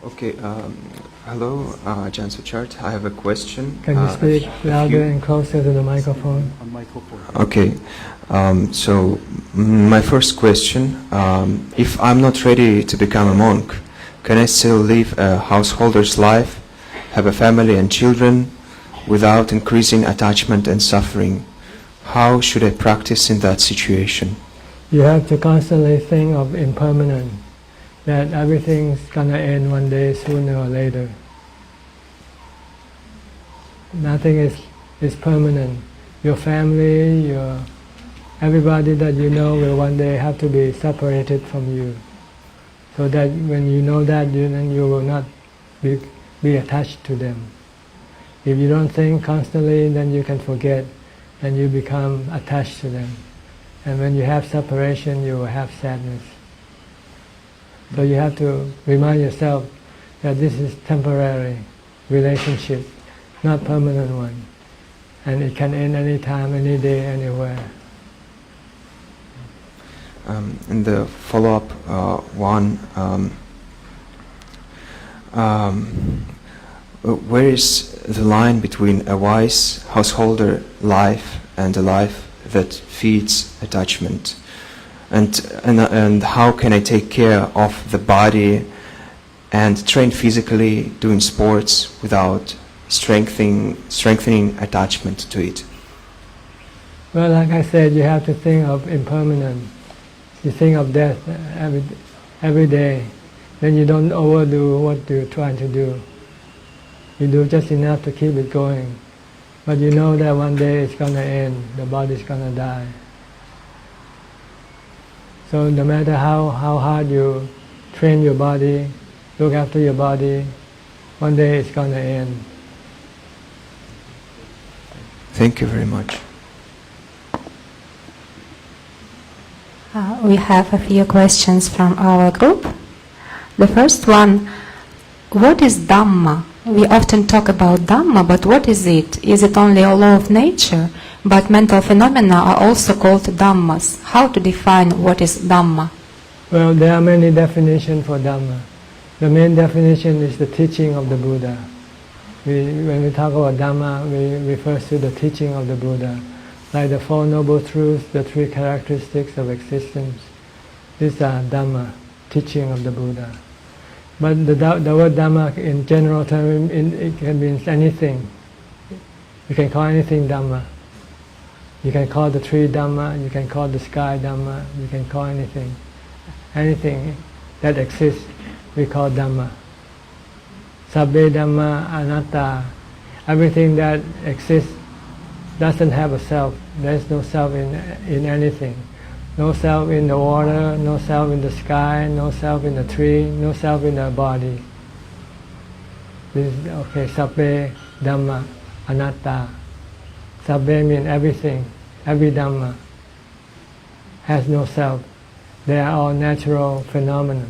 Okay, hello, Ajahn Suchart. I have a question. Can you speak louder and closer to the microphone? Okay, so my first question, if I'm not ready to become a monk, can I still live a householder's life, have a family and children, without increasing attachment and suffering? How should I practice in that situation? You have to constantly think of impermanence, that everything's gonna end one day, sooner or later. Nothing is permanent. Your family, everybody that you know will one day have to be separated from you. So that when you know that, then you will not be attached to them. If you don't think constantly, then you can forget, and you become attached to them. And when you have separation, you will have sadness. So you have to remind yourself that this is temporary relationship, not permanent one. And it can end any time, any day, anywhere. And the follow-up one, where is the line between a wise householder life and a life that feeds attachment? And how can I take care of the body and train physically, doing sports, without strengthening attachment to it? Well, like I said, you have to think of impermanence. You think of death every day. Then you don't overdo what you're trying to do. You do just enough to keep it going. But you know that one day it's going to end, the body's going to die. So no matter how hard you train your body, look after your body, one day it's going to end. Thank you very much. We have a few questions from our group. The first one, what is Dhamma? We often talk about Dhamma, but what is it? Is it only a law of nature? But mental phenomena are also called Dhammas. How to define what is Dhamma? Well, there are many definitions for Dhamma. The main definition is the teaching of the Buddha. When we talk about Dhamma, we refer to the teaching of the Buddha, like the Four Noble Truths, the three characteristics of existence. These are Dhamma, teaching of the Buddha. But the word Dhamma in general term, it can mean anything. You can call anything Dhamma. You can call the tree Dhamma, you can call the sky Dhamma, you can call anything. Anything that exists, we call Dhamma. Sabbe Dhamma Anatta. Everything that exists doesn't have a self. There is no self in anything. No self in the water, no self in the sky, no self in the tree, no self in the body. This is, okay, Sabbe Dhamma Anatta. Sabbe means everything, every Dhamma has no self. They are all natural phenomena.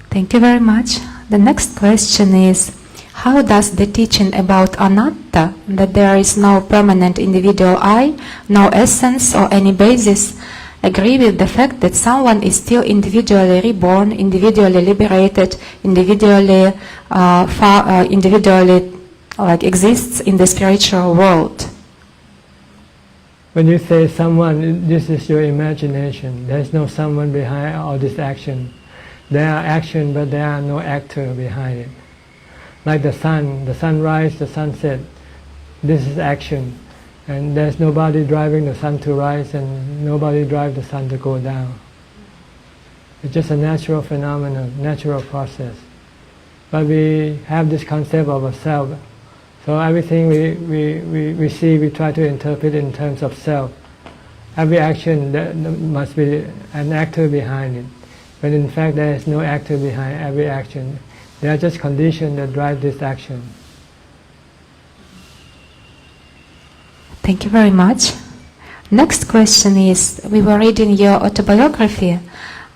Thank you very much. The next question is, how does the teaching about anatta, that there is no permanent individual I, no essence or any basis, agree with the fact that someone is still individually reborn, individually liberated, individually exists in the spiritual world? When you say someone, this is your imagination. There is no someone behind all this action. There are action, but there are no actor behind it. Like the sunrise, the sunset, this is action. And there's nobody driving the sun to rise and nobody drives the sun to go down. It's just a natural phenomenon, natural process. But we have this concept of a self. So everything we see, we try to interpret in terms of self. Every action, there must be an actor behind it. But in fact, there is no actor behind every action. They are just conditions that drive this action. Thank you very much. Next question is, we were reading your autobiography,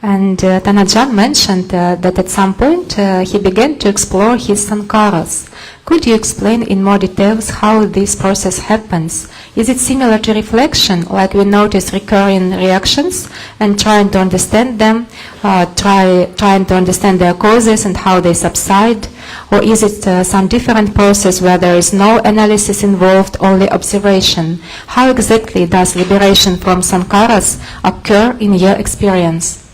and Ajahn mentioned that at some point he began to explore his sankharas. Could you explain in more details how this process happens? Is it similar to reflection, like we notice recurring reactions and trying to understand them, trying to understand their causes and how they subside? Or is it some different process where there is no analysis involved, only observation? How exactly does liberation from sankharas occur in your experience?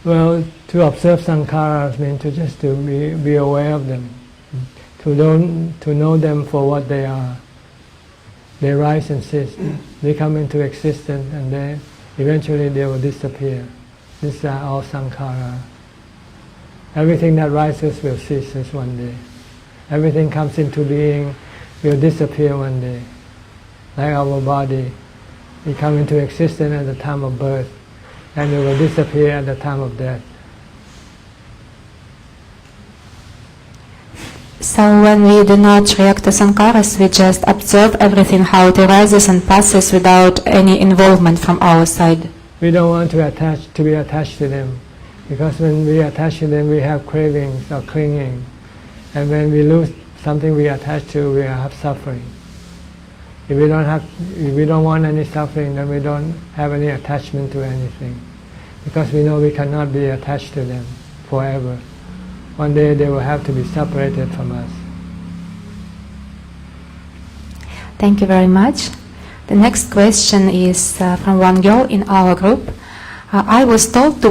Well, to observe sankharas means to just to be aware of them, to know them for what they are. They rise and cease. They come into existence and then eventually they will disappear. These are all sankhara. Everything that rises will cease one day. Everything comes into being will disappear one day. Like our body, it comes into existence at the time of birth and it will disappear at the time of death. So when we do not react to sankharas, we just observe everything, how it arises and passes without any involvement from our side. We don't want to be attached to them, because when we attach to them we have cravings or clinging, and when we lose something we attach to, we have suffering. If we don't want any suffering, then we don't have any attachment to anything, because we know we cannot be attached to them forever. One day they will have to be separated from us. Thank you very much. The next question is from one girl in our group. I was told to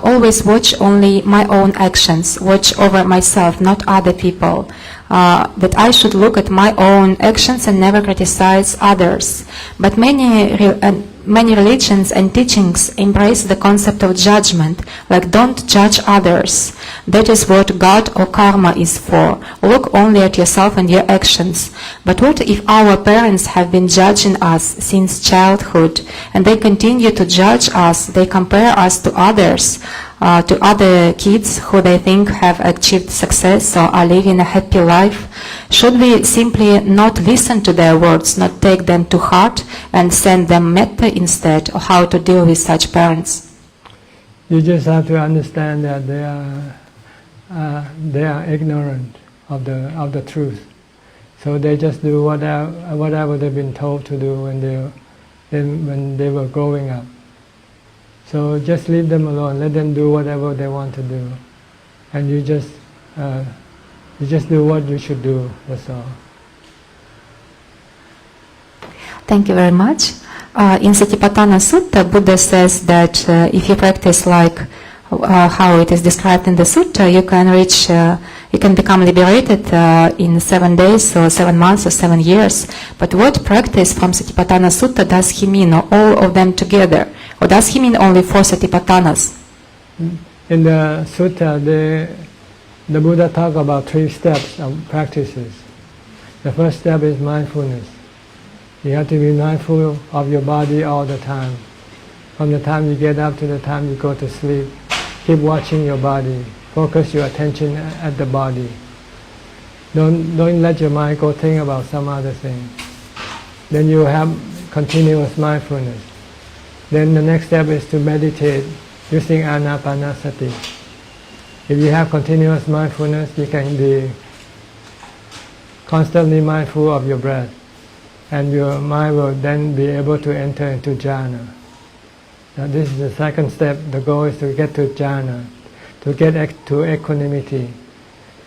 always watch only my own actions, watch over myself, not other people. That I should look at my own actions and never criticize others. But many religions and teachings embrace the concept of judgment, like don't judge others. That is what God or karma is for. Look only at yourself and your actions. But what if our parents have been judging us since childhood, and they continue to judge us, they compare us to others, to other kids who they think have achieved success or are living a happy life? Should we simply not listen to their words, not take them to heart and send them metta instead, or how to deal with such parents? You just have to understand that they are ignorant of the truth. So they just do whatever they've been told to do when they were growing up. So just leave them alone. Let them do whatever they want to do, and you just do what you should do. That's all. Thank you very much. In Satipatthana Sutta, Buddha says that if you practice like how it is described in the Sutta, you can become liberated in 7 days or 7 months or 7 years. But what practice from Satipatthana Sutta does he mean, or all of them together? Or does he mean only 4 Satipatthanas? In the Sutta, the Buddha talked about 3 steps of practices. The first step is mindfulness. You have to be mindful of your body all the time. From the time you get up to the time you go to sleep, keep watching your body. Focus your attention at the body. Don't let your mind go think about some other thing. Then you have continuous mindfulness. Then the next step is to meditate using anapanasati. If you have continuous mindfulness, you can be constantly mindful of your breath, and your mind will then be able to enter into jhana. Now this is the second step. The goal is to get to jhana, to get to equanimity,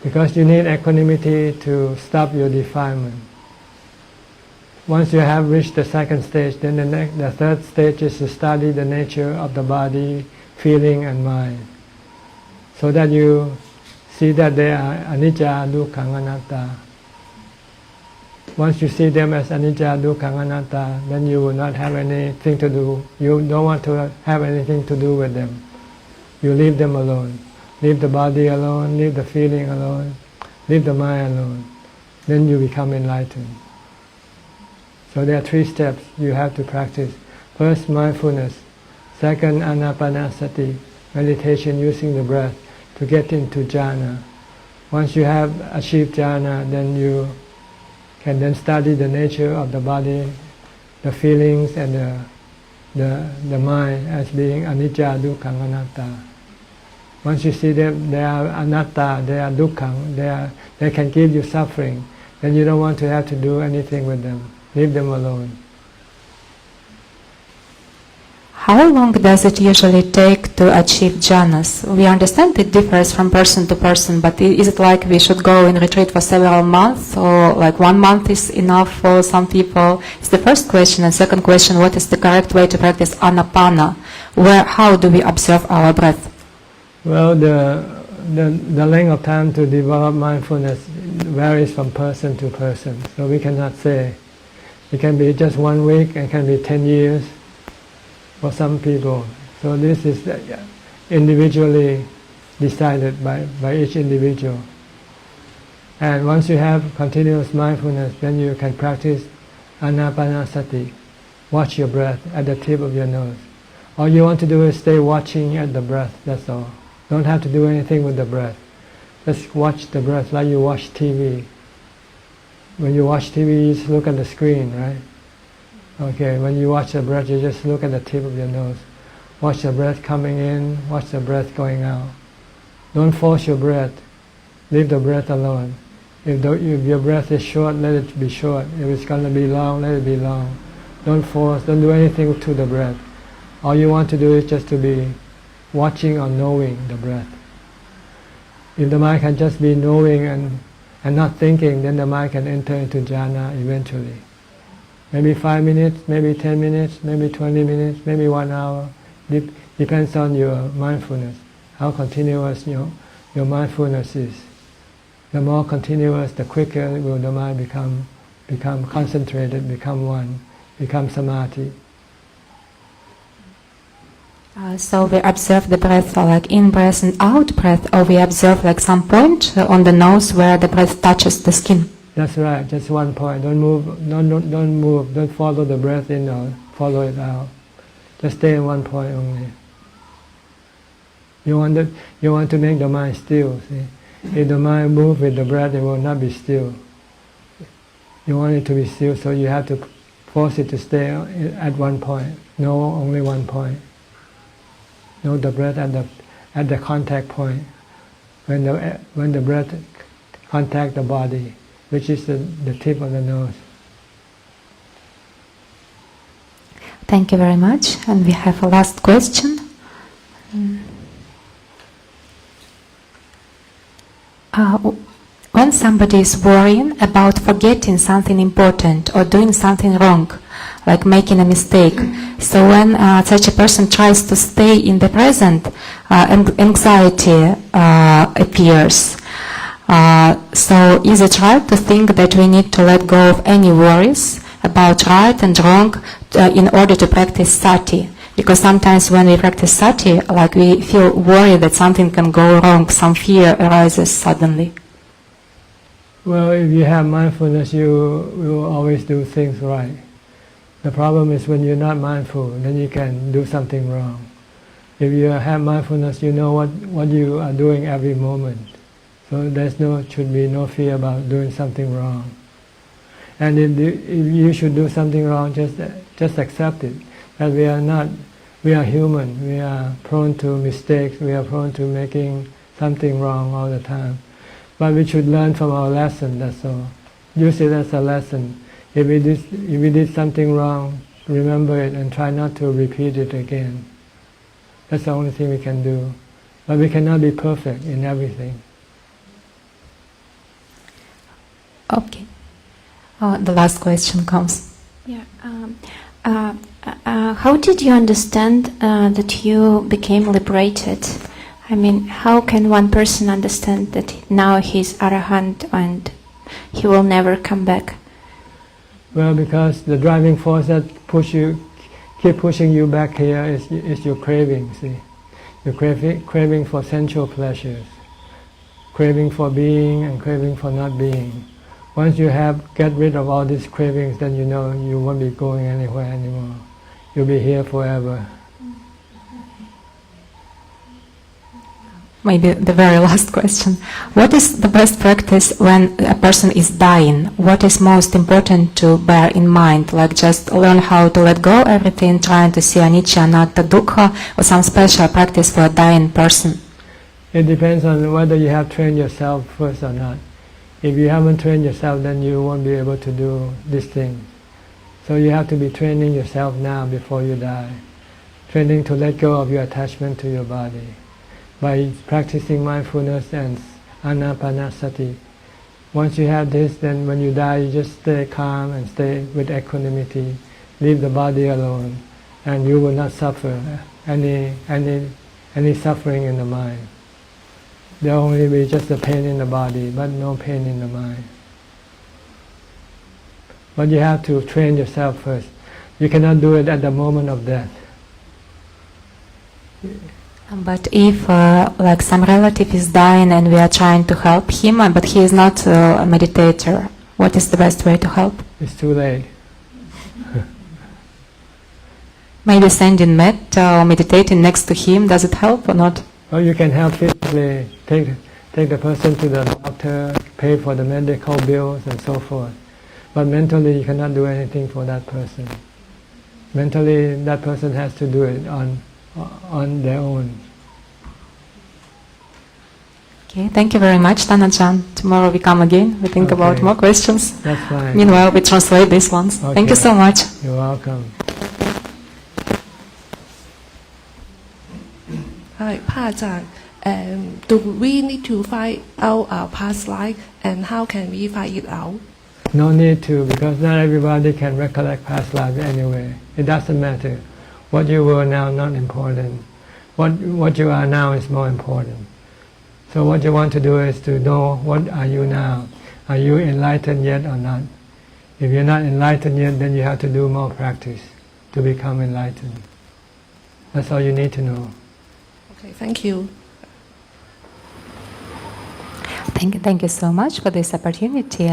because you need equanimity to stop your defilement. Once you have reached the second stage, then the third stage is to study the nature of the body, feeling and mind, so that you see that they are anicca, dukkha, anatta. Once you see them as anicca, dukkha, anatta, then you will not have anything to do. You don't want to have anything to do with them. You leave them alone. Leave the body alone, leave the feeling alone, leave the mind alone. Then you become enlightened. So there are 3 steps you have to practice. First, mindfulness. Second, anapanasati, meditation using the breath to get into jhana. Once you have achieved jhana, then you can then study the nature of the body, the feelings and the mind as being anicca, dukkha, anatta. Once you see them, they are anatta, they are dukkha, they can give you suffering, then you don't want to have to do anything with them. Leave them alone. How long does it usually take to achieve jhanas? We understand it differs from person to person, but is it like we should go in retreat for several months, or like 1 month is enough for some people? It's the first question. And second question, what is the correct way to practice anapana? How do we observe our breath? Well, the length of time to develop mindfulness varies from person to person, so we cannot say. It can be just 1 week, and it can be 10 years for some people. So this is individually decided by each individual. And once you have continuous mindfulness, then you can practice anapanasati. Watch your breath at the tip of your nose. All you want to do is stay watching at the breath, that's all. Don't have to do anything with the breath. Just watch the breath like you watch TV. When you watch TV, you just look at the screen, right? Okay, when you watch the breath, you just look at the tip of your nose. Watch the breath coming in, watch the breath going out. Don't force your breath. Leave the breath alone. If your breath is short, let it be short. If it's going to be long, let it be long. Don't force, don't do anything to the breath. All you want to do is just to be watching or knowing the breath. If the mind can just be knowing and not thinking, then the mind can enter into jhana eventually. Maybe 5 minutes, maybe 10 minutes, maybe 20 minutes, maybe 1 hour. Depends on your mindfulness, how continuous your mindfulness is. The more continuous, the quicker will the mind become concentrated, become one, become samadhi. So we observe the breath like in-breath and out-breath, or we observe like some point on the nose where the breath touches the skin? That's right, just 1 point. Don't move, don't move, don't follow the breath in or follow it out. Just stay in 1 point only. You want to make the mind still, see? If the mind moves with the breath, it will not be still. You want it to be still, so you have to force it to stay at 1 point. No, only 1 point. Know the breath at the contact point. When the breath contact the body, which is the tip of the nose. Thank you very much. And we have a last question. When somebody is worrying about forgetting something important or doing something wrong, like making a mistake, so when such a person tries to stay in the present, anxiety appears. So is it right to think that we need to let go of any worries about right and wrong in order to practice sati? Because sometimes when we practice sati, like we feel worried that something can go wrong, some fear arises suddenly. Well, if you have mindfulness, you will always do things right. The problem is when you're not mindful, then you can do something wrong. If you have mindfulness, you know what you are doing every moment. So should be no fear about doing something wrong. And if you should do something wrong, just accept it. That we are human, we are prone to mistakes, we are prone to making something wrong all the time. But we should learn from our lesson, that's all. Use it as a lesson. If we did something wrong, remember it and try not to repeat it again. That's the only thing we can do. But we cannot be perfect in everything. Okay. The last question comes. Yeah. How did you understand that you became liberated? I mean, how can one person understand that now he's Arahant and he will never come back? Well, because the driving force that keep pushing you back here is your craving, see? Your craving for sensual pleasures, craving for being and craving for not being. Once you get rid of all these cravings, then you know you won't be going anywhere anymore. You'll be here forever. Maybe the very last question. What is the best practice when a person is dying? What is most important to bear in mind? Like just learn how to let go everything, trying to see anicca, anatta, dukkha, or some special practice for a dying person? It depends on whether you have trained yourself first or not. If you haven't trained yourself, then you won't be able to do this thing. So you have to be training yourself now before you die. Training to let go of your attachment to your body. By practicing mindfulness and anapanasati. Once you have this, then when you die, you just stay calm and stay with equanimity. Leave the body alone, and you will not suffer any suffering in the mind. There will only be just a pain in the body, but no pain in the mind. But you have to train yourself first. You cannot do it at the moment of death. But if like some relative is dying and we are trying to help him, but he is not a meditator, what is the best way to help? It's too late. Maybe sending metta or meditating next to him, does it help or not? Or you can help physically, take the person to the doctor, pay for the medical bills and so forth. But mentally you cannot do anything for that person. Mentally that person has to do it on their own. Okay, thank you very much, Ajahn. Tomorrow we come again, we think about more questions. That's fine. Meanwhile, we translate these ones. Okay. Thank you so much. You're welcome. พระอาจารย์ do we need to find out our past life and how can we find it out? No need to, because not everybody can recollect past life anyway. It doesn't matter. What you were now not important. What you are now is more important. So what you want to do is to know what are you now. Are you enlightened yet or not? If you're not enlightened yet, then you have to do more practice to become enlightened. That's all you need to know. Okay, thank you. Thank you so much for this opportunity.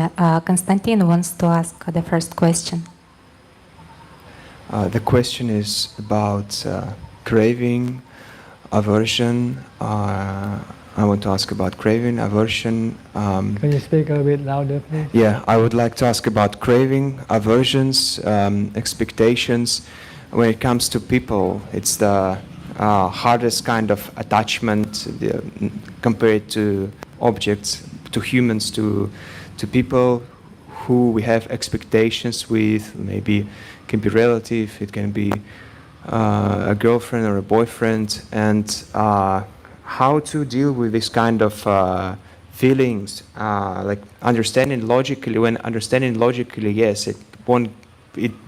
Konstantin wants to ask the first question. The question is about craving, aversion. I want to ask about craving, aversion. Can you speak a little bit louder, please? Yeah, I would like to ask about craving, aversions, expectations. When it comes to people, it's the hardest kind of attachment compared to objects, to humans, to people who we have expectations with. Maybe it can be relative, it can be a girlfriend or a boyfriend, and how to deal with this kind of feelings, like understanding logically. When understanding logically, yes, it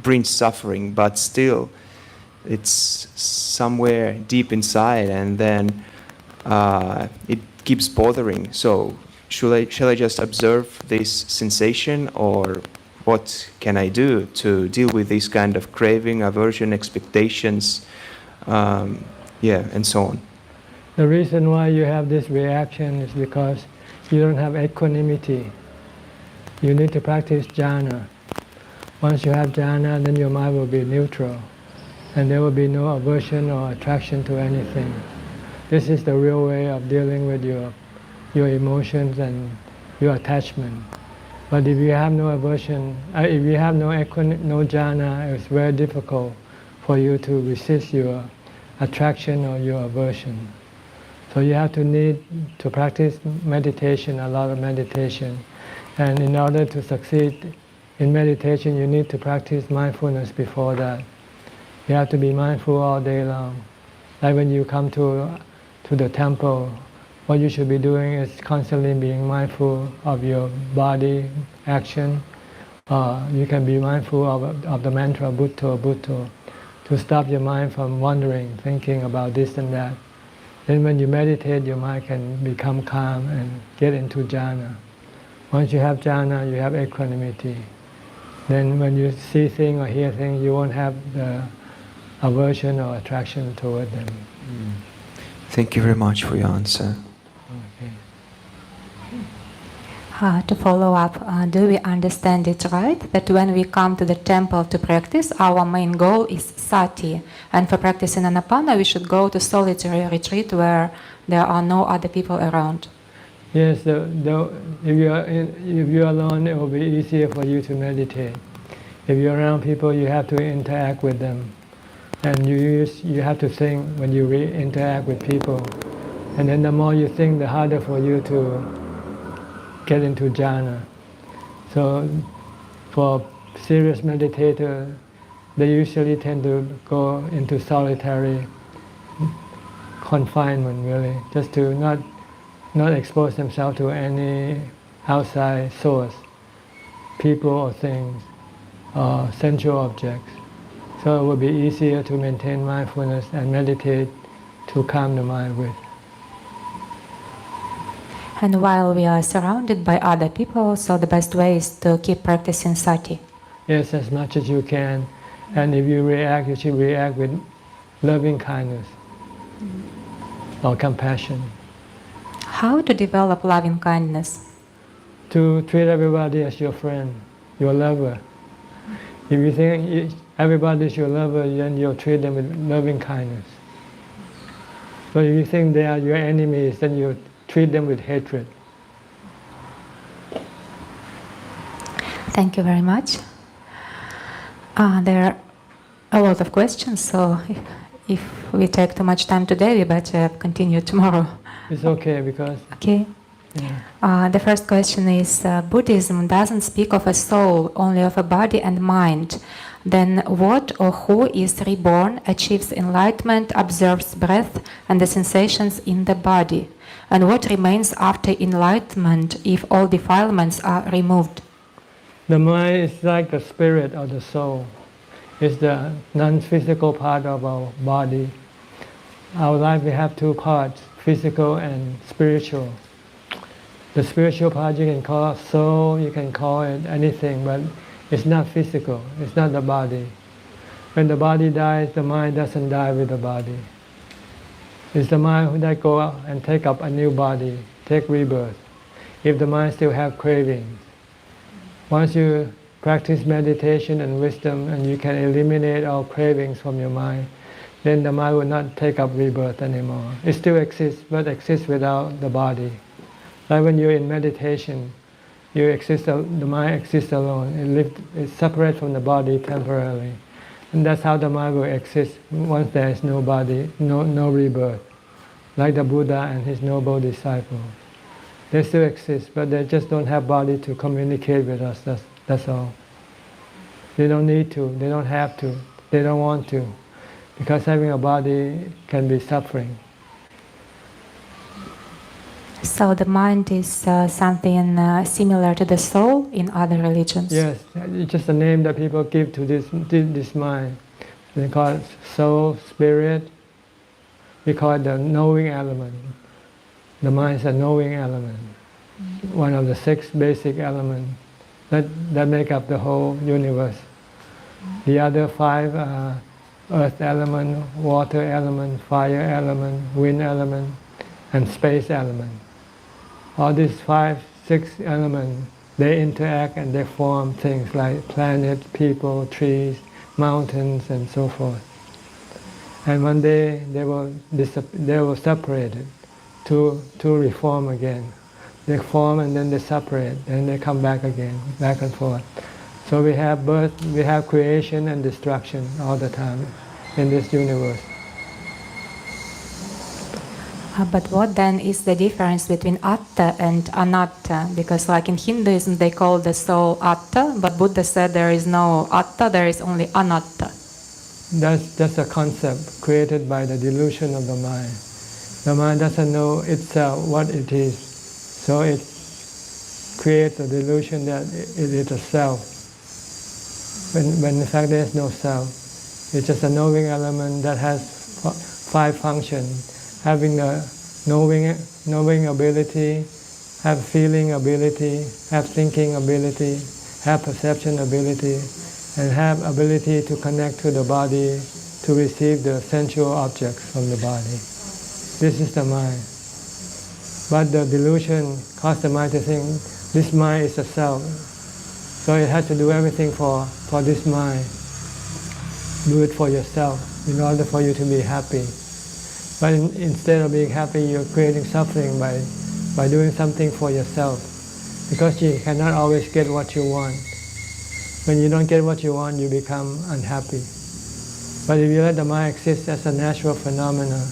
brings suffering, but still it's somewhere deep inside, and then it keeps bothering. So shall I just observe this sensation, or what can I do to deal with this kind of craving, aversion, expectations, and so on? The reason why you have this reaction is because you don't have equanimity. You need to practice jhana. Once you have jhana, then your mind will be neutral, and there will be no aversion or attraction to anything. This is the real way of dealing with your emotions and your attachment. But if you have no aversion, if you have no jhana, it's very difficult for you to resist your attraction or your aversion. So you have to need to practice meditation, a lot of meditation. And in order to succeed in meditation, you need to practice mindfulness before that. You have to be mindful all day long. Like when you come to the temple, what you should be doing is constantly being mindful of your body action. You can be mindful of the mantra Bhutto, Bhutto, to stop your mind from wandering, thinking about this and that. Then when you meditate, your mind can become calm and get into jhana. Once you have jhana, you have equanimity. Then when you see things or hear things, you won't have the aversion or attraction toward them. Thank you very much for your answer. Okay. To follow up, do we understand it right that when we come to the temple to practice, our main goal is sati, and for practicing anapana we should go to solitary retreat where there are no other people around? Yes, if you're alone, it will be easier for you to meditate. If you're around people, you have to interact with them, and you have to think when you interact with people, and then the more you think, the harder for you to get into jhana. So for serious meditator, they usually tend to go into solitary confinement, really, just to not expose themselves to any outside source, people or things, or sensual objects. So it would be easier to maintain mindfulness and meditate to calm the mind with. And while we are surrounded by other people, so the best way is to keep practicing sati. Yes, as much as you can. And if you react, you should react with loving kindness or compassion. How to develop loving kindness? To treat everybody as your friend, your lover. If you think everybody is your lover, then you'll treat them with loving kindness. But if you think they are your enemies, then you treat them with hatred. Thank you very much. There are a lot of questions, so if we take too much time today, we better continue tomorrow. It's okay because... Okay. Yeah. The first question is, Buddhism doesn't speak of a soul, only of a body and mind. Then what or who is reborn, achieves enlightenment, observes breath and the sensations in the body? And what remains after enlightenment if all defilements are removed? The mind is like the spirit or the soul. It's the non-physical part of our body. Our life, we have two parts, physical and spiritual. The spiritual part you can call soul, you can call it anything, but it's not physical, it's not the body. When the body dies, the mind doesn't die with the body. It's the mind that go out and take up a new body, take rebirth, if the mind still have cravings. Once you practice meditation and wisdom and you can eliminate all cravings from your mind, then the mind will not take up rebirth anymore. It still exists, but exists without the body. Like when you're in meditation, the mind exists alone. It's separate from the body temporarily. And that's how the mind will exist once there is no body, no rebirth. Like the Buddha and his noble disciples. They still exist, but they just don't have body to communicate with us, that's all. They don't need to, they don't have to, they don't want to. Because having a body can be suffering. So the mind is something similar to the soul in other religions? Yes, it's just a name that people give to this mind. They call it soul, spirit. We call it the knowing element. The mind is a knowing element. One of the 6 basic elements that make up the whole universe. The other 5 are earth element, water element, fire element, wind element, and space element. All these 5, 6 elements, they interact and they form things like planets, people, trees, mountains, and so forth. And one day they will separate it to reform again. They form and then they separate, and they come back again, back and forth. So we have birth, we have creation and destruction all the time in this universe. But what then is the difference between Atta and Anatta? Because like in Hinduism they call the soul Atta, but Buddha said there is no Atta, there is only Anatta. That's a concept created by the delusion of the mind. The mind doesn't know itself what it is, so it creates a delusion that it is a self. When in fact there is no self. It's just a knowing element that has 5 functions. Having the knowing ability, have feeling ability, have thinking ability, have perception ability, and have ability to connect to the body to receive the sensual objects from the body. This is the mind. But the delusion caused the mind to think this mind is a self. So it has to do everything for this mind. Do it for yourself in order for you to be happy. But instead of being happy, you're creating suffering by doing something for yourself. Because you cannot always get what you want. When you don't get what you want, you become unhappy. But if you let the mind exist as a natural phenomenon,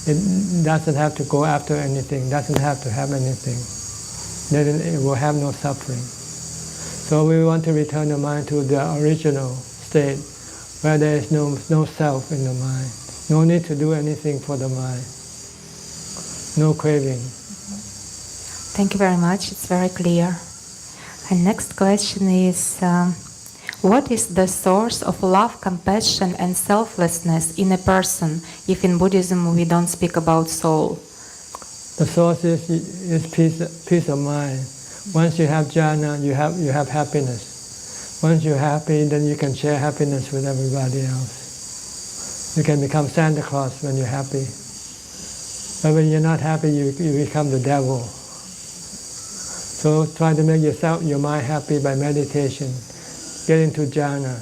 it doesn't have to go after anything, doesn't have to have anything. Then it will have no suffering. So we want to return the mind to the original state, where there is no self in the mind. No need to do anything for the mind. No craving. Thank you very much. It's very clear. And next question is, what is the source of love, compassion, and selflessness in a person, if in Buddhism we don't speak about soul? The source is peace of mind. Once you have jhana, you have happiness. Once you're happy, then you can share happiness with everybody else. You can become Santa Claus when you're happy. But when you're not happy, you become the devil. So try to make your mind happy by meditation. Get into jhana.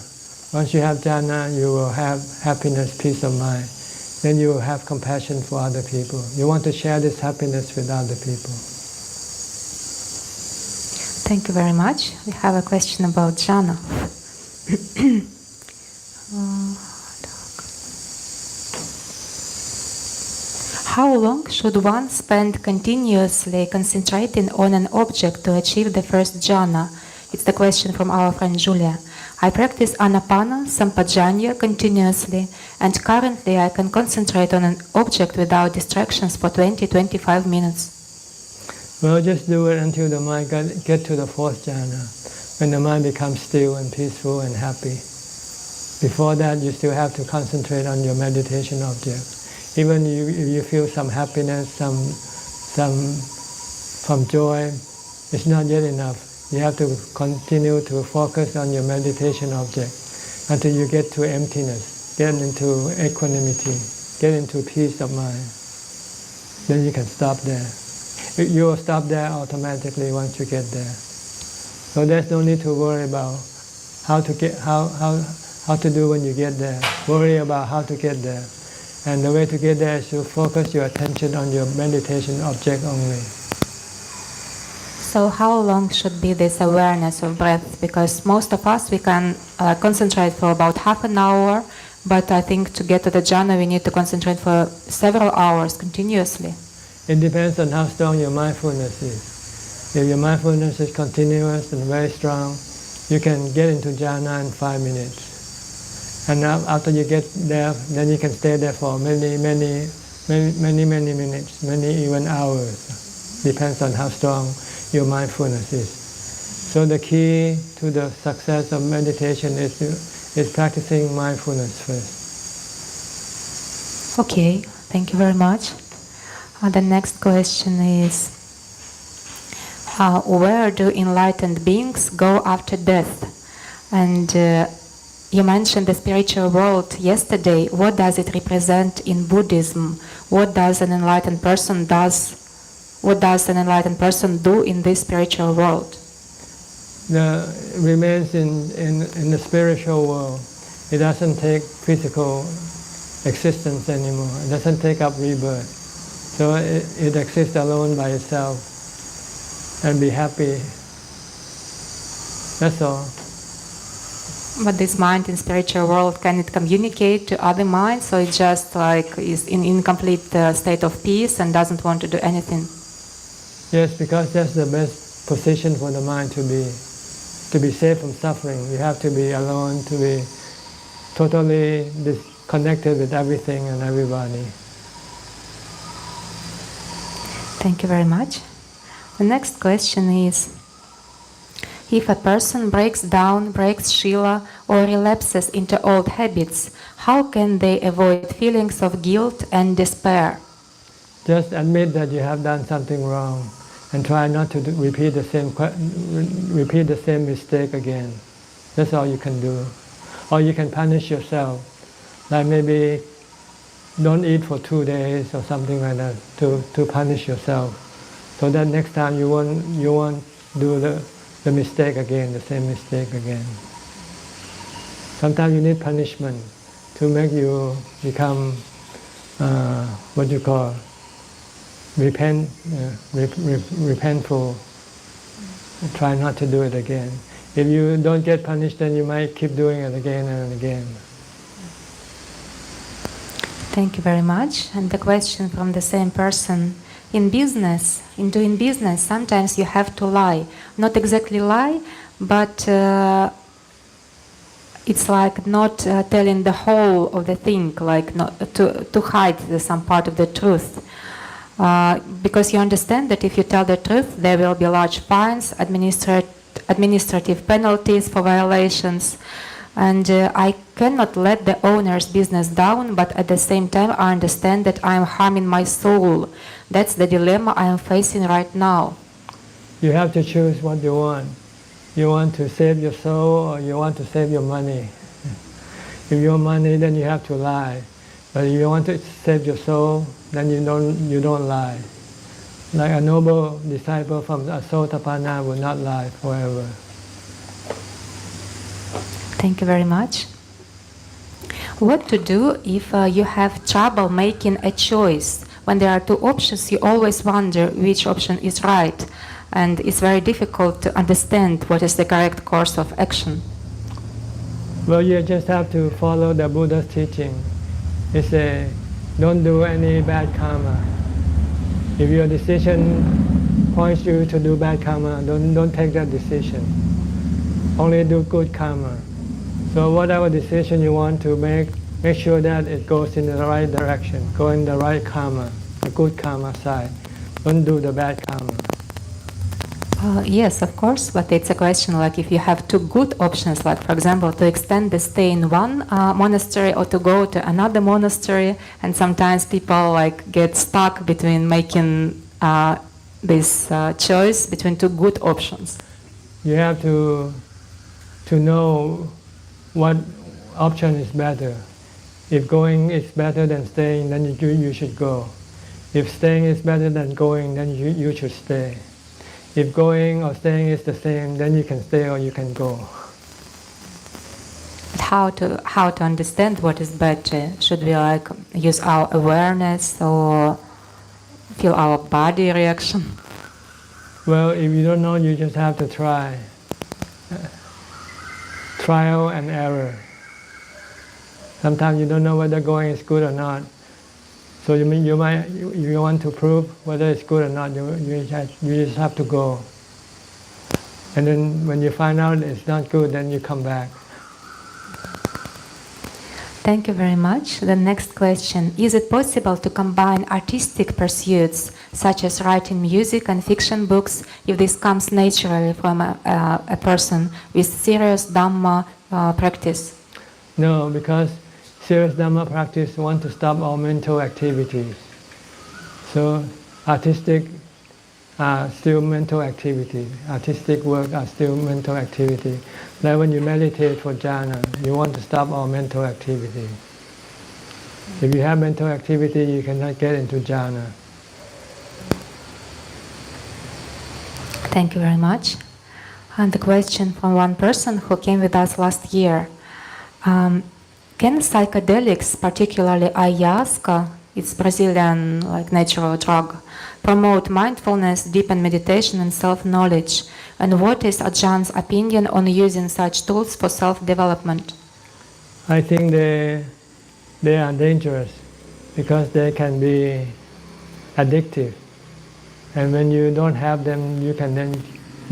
Once you have jhana, you will have happiness, peace of mind. Then you will have compassion for other people. You want to share this happiness with other people. Thank you very much. We have a question about jhana. How long should one spend continuously concentrating on an object to achieve the first jhana? It's the question from our friend Julia. I practice Anapana, Sampajanya continuously, and currently I can concentrate on an object without distractions for 20-25 minutes. Well, just do it until the mind get to the fourth jhana, when the mind becomes still and peaceful and happy. Before that, you still have to concentrate on your meditation object. Even if you feel some happiness, some joy, it's not yet enough. You have to continue to focus on your meditation object until you get to emptiness, get into equanimity, get into peace of mind. Then you can stop there. You will stop there automatically once you get there. So there's no need to worry about how to do when you get there. Worry about how to get there. And the way to get there is to focus your attention on your meditation object only. So how long should be this awareness of breath? Because most of us, we can concentrate for about half an hour, but I think to get to the jhana, we need to concentrate for several hours continuously. It depends on how strong your mindfulness is. If your mindfulness is continuous and very strong, you can get into jhana in 5 minutes. And after you get there, then you can stay there for many minutes, many even hours. Depends on how strong your mindfulness is. So the key to the success of meditation is practicing mindfulness first. Okay, thank you very much. The next question is, where do enlightened beings go after death? And you mentioned the spiritual world yesterday. What does it represent in Buddhism? What does an enlightened person do in this spiritual world? Remains in the spiritual world. It doesn't take physical existence anymore. It doesn't take up rebirth. So it exists alone by itself and be happy. That's all. But this mind in spiritual world, can it communicate to other minds? So it just like is in incomplete state of peace and doesn't want to do anything? Yes, because that's the best position for the mind to be safe from suffering. You have to be alone, to be totally disconnected with everything and everybody. Thank you very much. The next question is, if a person breaks shila, or relapses into old habits, how can they avoid feelings of guilt and despair? Just admit that you have done something wrong and try not to repeat the same mistake again. That's all you can do. Or you can punish yourself, like maybe don't eat for 2 days or something like that, to punish yourself, so that next time you won't do the mistake again, the same mistake again. Sometimes you need punishment to make you become repentful. Try not to do it again. If you don't get punished, then you might keep doing it again and again. Thank you very much. And the question from the same person. In doing business, sometimes you have to lie. Not exactly lie, but it's like not telling the whole of the thing, like not to hide some part of the truth. Because you understand that if you tell the truth, there will be large fines, administrative penalties for violations, and I cannot let the owner's business down, but at the same time I understand that I am harming my soul. That's the dilemma I am facing right now. You have to choose what you want. You want to save your soul or you want to save your money. If you want money, then you have to lie. But if you want to save your soul, then you don't lie. Like a noble disciple from Asotapanna would not lie forever. Thank you very much. What to do if you have trouble making a choice? When there are two options, you always wonder which option is right, and it's very difficult to understand what is the correct course of action. Well, you just have to follow the Buddha's teaching. It's a don't do any bad karma. If your decision points you to do bad karma, don't take that decision. Only do good karma. So whatever decision you want to make sure that it goes in the right direction, go in the right karma, the good karma side. Don't do the bad karma. Yes, of course, but it's a question like if you have two good options, like for example to extend the stay in one monastery or to go to another monastery, and sometimes people like get stuck between making this choice between two good options. You have to know what option is better. If going is better than staying, then you should go. If staying is better than going, then you should stay. If going or staying is the same, then you can stay or you can go. How to understand what is better? Should we like use our awareness or feel our body reaction? Well, if you don't know, you just have to try. Trial and error. Sometimes you don't know whether going is good or not. So you want to prove whether it's good or not, you just have to go. And then when you find out it's not good, then you come back. Thank you very much. The next question. Is it possible to combine artistic pursuits, such as writing music and fiction books, if this comes naturally from a person with serious Dhamma practice? No, because serious Dhamma practice want to stop all mental activities. So artistic are still mental activity. Artistic work are still mental activity. Like when you meditate for jhana, you want to stop all mental activity. If you have mental activity, you cannot get into jhana. Thank you very much. And the question from one person who came with us last year. Can psychedelics, particularly ayahuasca, it's Brazilian like natural drug, promote mindfulness, deepen meditation and self-knowledge? And what is Ajahn's opinion on using such tools for self-development? I think they are dangerous because they can be addictive. And when you don't have them, you can then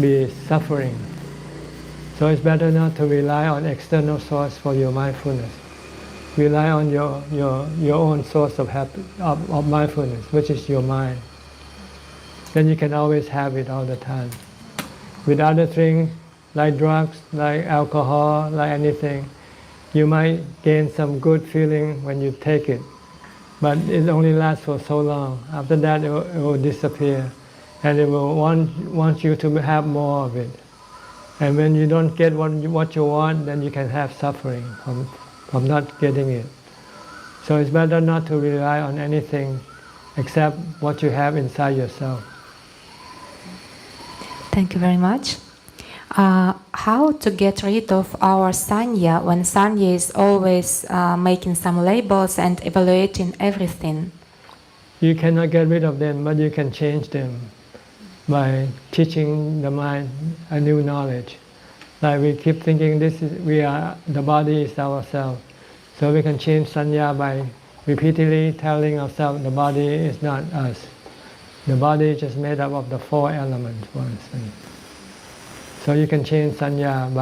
be suffering. So it's better not to rely on external source for your mindfulness. Rely on your own source of mindfulness, which is your mind. Then you can always have it all the time. With other things, like drugs, like alcohol, like anything, you might gain some good feeling when you take it, but it only lasts for so long. After that, it will disappear, and it will want you to have more of it. And when you don't get what you want, then you can have suffering from not getting it. So it's better not to rely on anything except what you have inside yourself. Thank you very much. How to get rid of our sanya when sanya is always making some labels and evaluating everything? You cannot get rid of them, but you can change them by teaching the mind a new knowledge. Like we keep thinking the body is ourselves. So we can change sanya by repeatedly telling ourselves the body is not us. The body is just made up of the four elements, for instance. So you can change sanya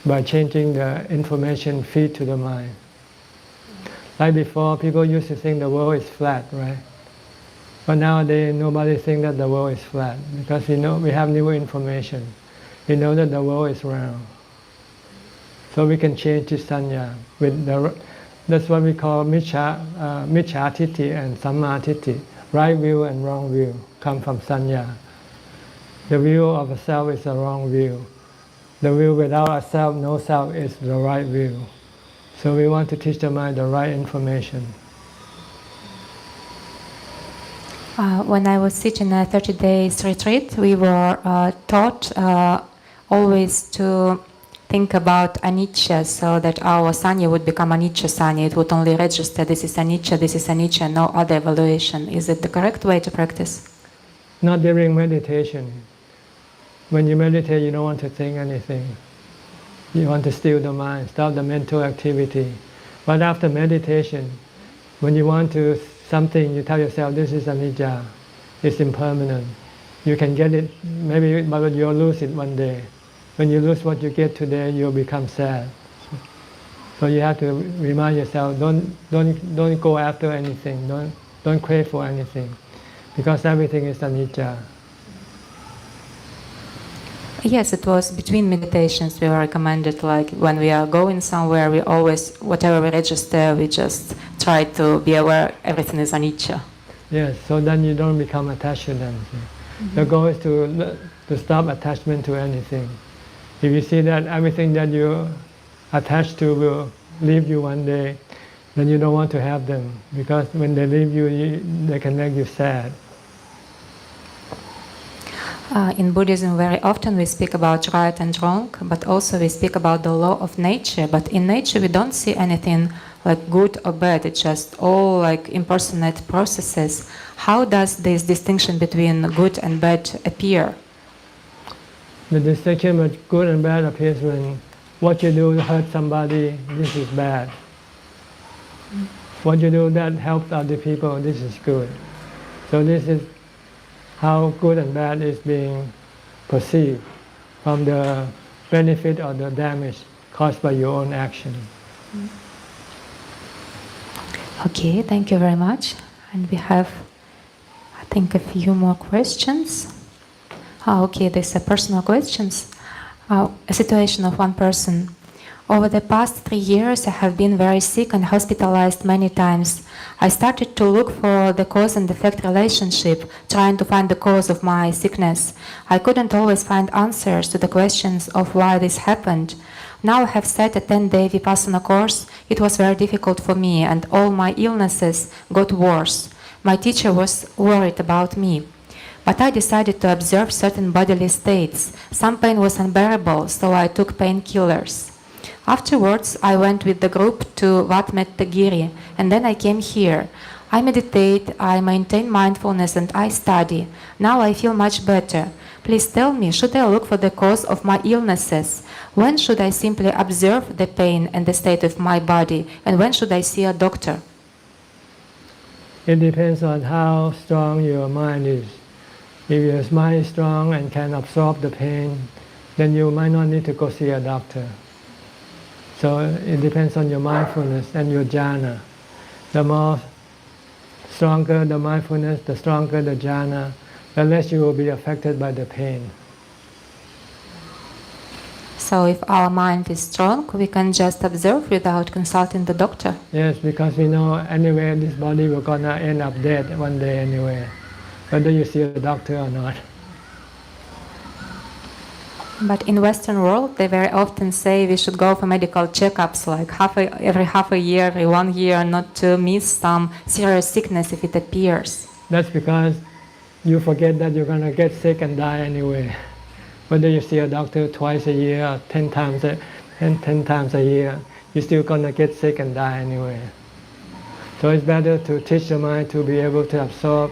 by changing the information feed to the mind. Like before, people used to think the world is flat, right? But nowadays, nobody thinks that the world is flat because we have new information. We know that the world is round. So we can change this sanya with that's what we call miccha titi and samma titi. Right view and wrong view come from sanya. The view of a self is a wrong view. The view without a self, no self, is the right view. So we want to teach the mind the right information. When I was teaching a 30 days retreat, we were taught always to think about anicca, so that our sanya would become anicca sanya. It would only register this is anicca, no other evaluation. Is it the correct way to practice? Not during meditation. When you meditate, you don't want to think anything. You want to still the mind, stop the mental activity. But after meditation, when you want to something, you tell yourself, this is anicca, it's impermanent. You can get it, maybe, but you'll lose it one day. When you lose what you get today, you'll become sad. So you have to remind yourself, don't go after anything, don't crave for anything, because everything is anicca. Yes, it was between meditations we were recommended, like when we are going somewhere, we always, whatever we register, we just try to be aware everything is anicca. Yes, so then you don't become attached to them. Mm-hmm. The goal is to stop attachment to anything. If you see that everything that you attach to will leave you one day, then you don't want to have them, because when they leave you, they can make you sad. In Buddhism, very often we speak about right and wrong, but also we speak about the law of nature. But in nature, we don't see anything like good or bad. It's just all like impersonate processes. How does this distinction between good and bad appear? The distinction between good and bad appears when what you do to hurt somebody, this is bad. What you do that helps other people, this is good. So this is how good and bad is being perceived from the benefit or the damage caused by your own action. Okay, thank you very much. And we have, I think, a few more questions. Okay, these are personal questions. A situation of one person. Over the past 3 years, I have been very sick and hospitalized many times. I started to look for the cause and effect relationship, trying to find the cause of my sickness. I couldn't always find answers to the questions of why this happened. Now I have set a 10-day Vipassana course. It was very difficult for me, and all my illnesses got worse. My teacher was worried about me. But I decided to observe certain bodily states. Some pain was unbearable, so I took painkillers. Afterwards, I went with the group to Wat Yannasangwararam, and then I came here. I meditate, I maintain mindfulness, and I study. Now I feel much better. Please tell me, should I look for the cause of my illnesses? When should I simply observe the pain and the state of my body? And when should I see a doctor? It depends on how strong your mind is. If your mind is strong and can absorb the pain, then you might not need to go see a doctor. So it depends on your mindfulness and your jhana. The more stronger the mindfulness, the stronger the jhana, the less you will be affected by the pain. So if our mind is strong, we can just observe without consulting the doctor? Yes, because we know anyway this body will gonna end up dead one day anyway, whether you see a doctor or not. But in Western world, they very often say we should go for medical checkups, like every half a year, every 1 year, not to miss some serious sickness if it appears. That's because you forget that you're going to get sick and die anyway. Whether you see a doctor twice a year or 10 times a year, you're still going to get sick and die anyway. So it's better to teach the mind to be able to absorb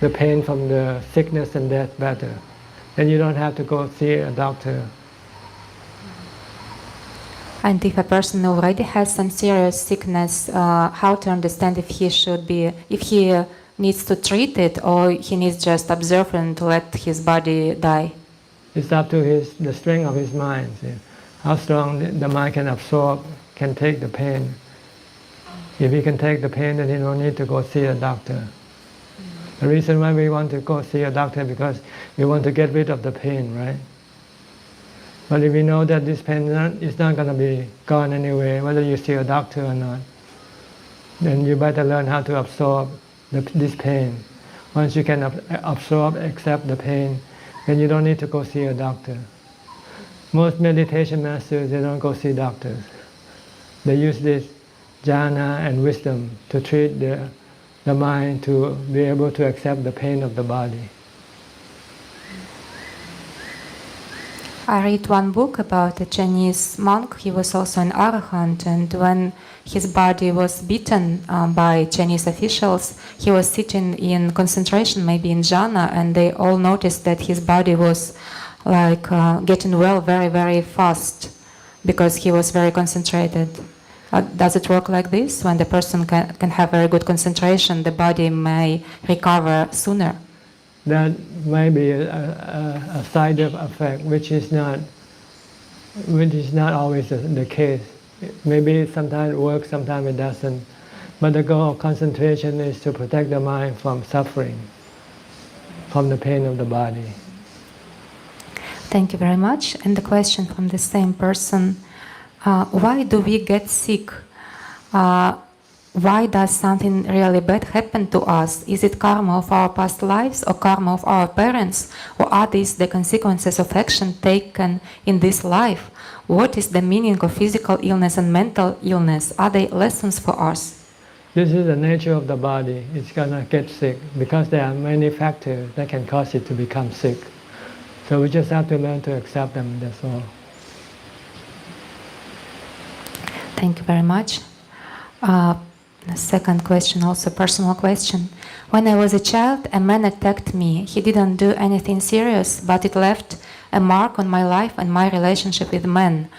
the pain from the sickness and death better. Then you don't have to go see a doctor. And if a person already has some serious sickness, how to understand if he needs to treat it, or he needs just observe and let his body die? It's up to the strength of his mind. See? How strong the mind can absorb, can take the pain. If he can take the pain, then he don't need to go see a doctor. The reason why we want to go see a doctor because we want to get rid of the pain, right? But if we know that this pain is not going to be gone anyway, whether you see a doctor or not, then you better learn how to absorb this pain. Once you can absorb, accept the pain, then you don't need to go see a doctor. Most meditation masters, they don't go see doctors. They use this jhana and wisdom to treat the mind to be able to accept the pain of the body. I read one book about a Chinese monk. He was also an arahant, and when his body was beaten by Chinese officials, he was sitting in concentration, maybe in jhana, and they all noticed that his body was like getting well very, very fast because he was very concentrated. Does it work like this? When the person can have very good concentration, the body may recover sooner? That may be a side effect, which is not always the case. Maybe sometimes it works, sometimes it doesn't. But the goal of concentration is to protect the mind from suffering, from the pain of the body. Thank you very much. And the question from the same person: why do we get sick? Why does something really bad happen to us? Is it karma of our past lives or karma of our parents? Or are these the consequences of action taken in this life? What is the meaning of physical illness and mental illness? Are they lessons for us? This is the nature of the body. It's going to get sick because there are many factors that can cause it to become sick. So we just have to learn to accept them, that's all. Thank you very much. The second question, also personal question. When I was a child, a man attacked me. He didn't do anything serious, but it left a mark on my life and my relationship with men.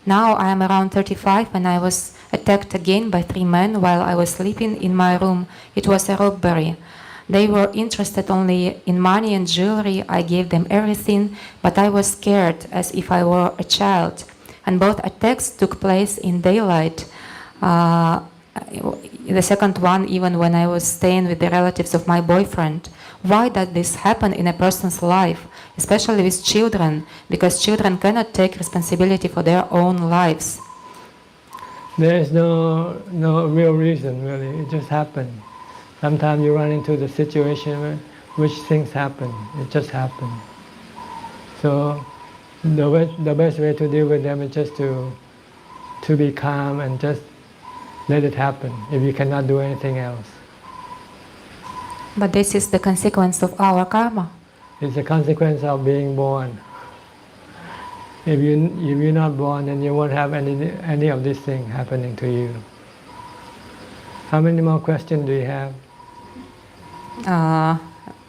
Now I am around 35 and I was attacked again by 3 men while I was sleeping in my room. It was a robbery. They were interested only in money and jewelry. I gave them everything, but I was scared as if I were a child. And both attacks took place in daylight. The second one, even when I was staying with the relatives of my boyfriend. Why does this happen in a person's life, especially with children? Because children cannot take responsibility for their own lives. There is no real reason, really. It just happened. Sometimes you run into the situation which things happen. It just happened. So the best way to deal with them is just to be calm and just let it happen if you cannot do anything else. But this is the consequence of our karma. It's a consequence of being born. If you're not born, then you won't have any of these things happening to you. How many more questions do you have?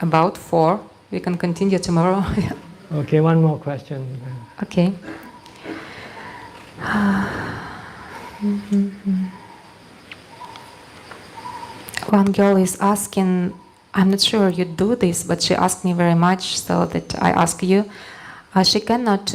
About 4. We can continue tomorrow. Okay, one more question. Okay. One girl is asking, I'm not sure you do this, but she asked me very much, so that I ask you. She cannot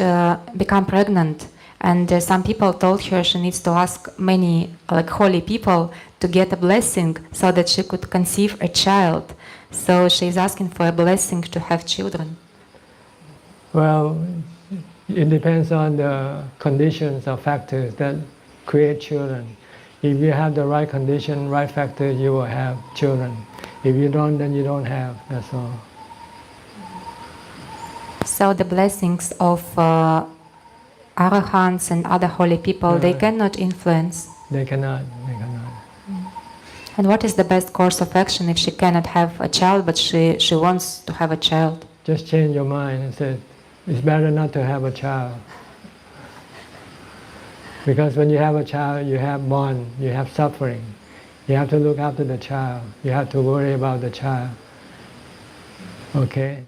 become pregnant, and some people told her she needs to ask many holy people to get a blessing so that she could conceive a child. So she is asking for a blessing to have children. Well, it depends on the conditions or factors that create children. If you have the right condition, right factors, you will have children. If you don't, then you don't have, that's all. So the blessings of arahants and other holy people, they cannot influence? They cannot. And what is the best course of action if she cannot have a child, but she wants to have a child? Just change your mind and say, it's better not to have a child. Because when you have a child, you have bond, you have suffering. You have to look after the child. You have to worry about the child. Okay?